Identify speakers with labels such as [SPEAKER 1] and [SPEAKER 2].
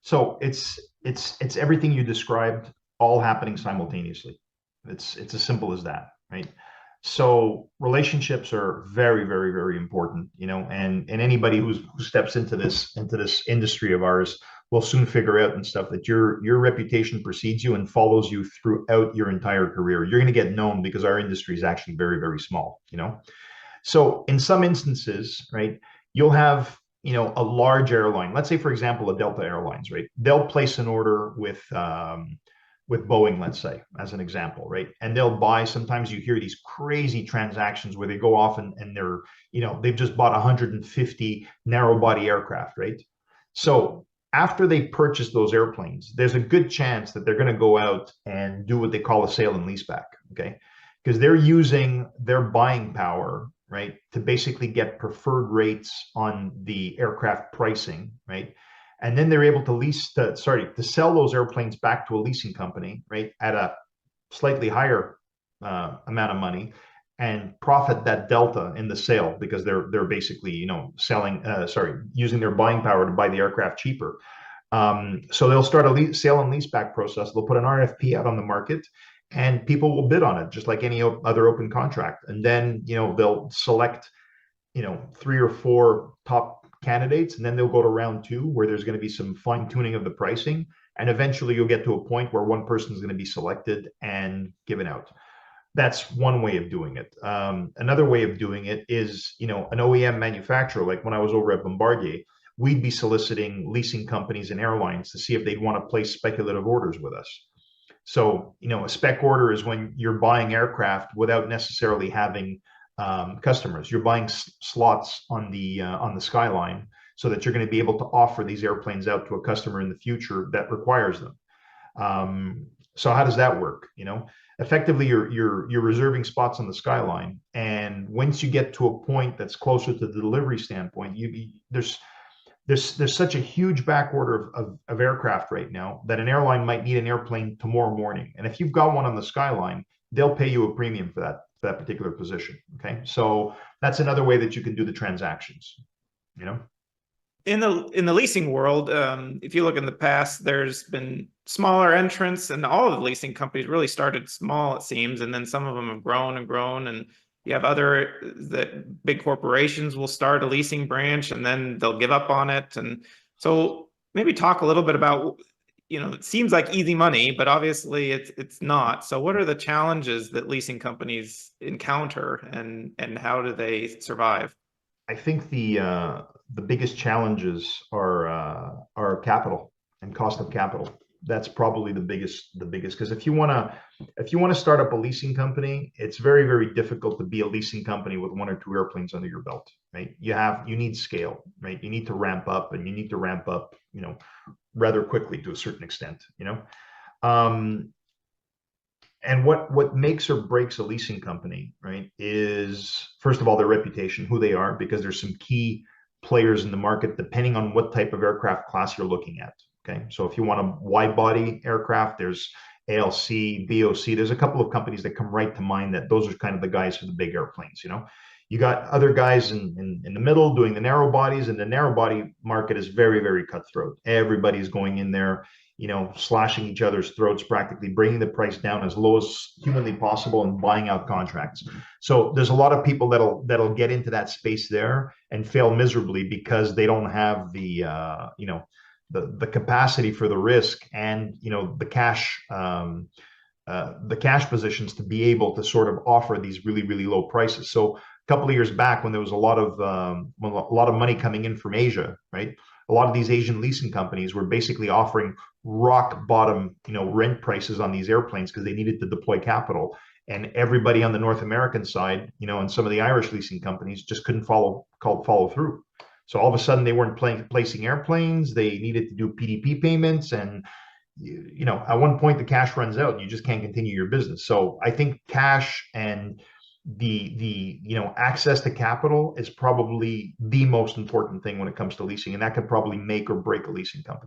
[SPEAKER 1] So it's everything you described all happening simultaneously. It's as simple as that, right? So relationships are very, very, very important, and anybody who steps into this industry of ours will soon figure out and stuff that your reputation precedes you and follows you throughout your entire career. You're going to get known because our industry is actually very, very small. So in some instances, right, you'll have a large airline. Let's say, for example, a Delta Airlines, right? They'll place an order with Boeing, let's say, as an example, right? And they'll buy. Sometimes you hear these crazy transactions where they go off and they've just bought 150 narrow body aircraft, right? So after they purchase those airplanes, there's a good chance that they're going to go out and do what they call a sale and leaseback, okay? Because they're using their buying power, right, to basically get preferred rates on the aircraft pricing, right? And then they're able to sell those airplanes back to a leasing company, right, at a slightly higher amount of money and profit that delta in the sale because they're basically using their buying power to buy the aircraft cheaper. So they'll start a sale and leaseback process. They'll put an RFP out on the market, and people will bid on it just like any other open contract. And then they'll select three or four top candidates, and then they'll go to round two where there's going to be some fine tuning of the pricing, and eventually you'll get to a point where one person is going to be selected and given out. That's one way of doing it. Another way of doing it is, an OEM manufacturer. Like when I was over at Bombardier, we'd be soliciting leasing companies and airlines to see if they'd want to place speculative orders with us. So, a spec order is when you're buying aircraft without necessarily having customers. You're buying slots on the skyline so that you're going to be able to offer these airplanes out to a customer in the future that requires them. So how does that work? Effectively, you're reserving spots on the skyline, and once you get to a point that's closer to the delivery standpoint, there's such a huge back order of aircraft right now that an airline might need an airplane tomorrow morning, and if you've got one on the skyline, they'll pay you a premium for that particular position. Okay, so that's another way that you can do the transactions.
[SPEAKER 2] In the leasing world, if you look in the past, there's been smaller entrants, and all of the leasing companies really started small, it seems, and then some of them have grown and grown. And you have that big corporations will start a leasing branch, and then they'll give up on it. And so maybe talk a little bit about, it seems like easy money, but obviously it's not. So what are the challenges that leasing companies encounter, and how do they survive?
[SPEAKER 1] I think the biggest challenges are capital and cost of capital. That's probably the biggest because if you want to start up a leasing company, it's very, very difficult to be a leasing company with one or two airplanes under your belt, right? You need scale, right? You need to ramp up, and you need to ramp up, rather quickly to a certain extent. And what makes or breaks a leasing company, right, is first of all their reputation, who they are, because there's some key players in the market depending on what type of aircraft class you're looking at. Okay, so if you want a wide body aircraft, there's ALC, BOC. There's a couple of companies that come right to mind that those are kind of the guys for the big airplanes. You got other guys in the middle doing the narrow bodies, and the narrow body market is very, very cutthroat. Everybody's going in there, slashing each other's throats, practically bringing the price down as low as humanly possible and buying out contracts. So there's a lot of people that'll get into that space there and fail miserably because they don't have the capacity for the risk and the cash positions to be able to sort of offer these really, really low prices. So a couple of years back, when there was a lot of money coming in from Asia, right? A lot of these Asian leasing companies were basically offering rock bottom, rent prices on these airplanes because they needed to deploy capital. And everybody on the North American side, and some of the Irish leasing companies just couldn't follow through. So all of a sudden they weren't placing airplanes. They needed to do PDP payments, and at one point the cash runs out and you just can't continue your business. So I think cash and the access to capital is probably the most important thing when it comes to leasing, and that could probably make or break a leasing company.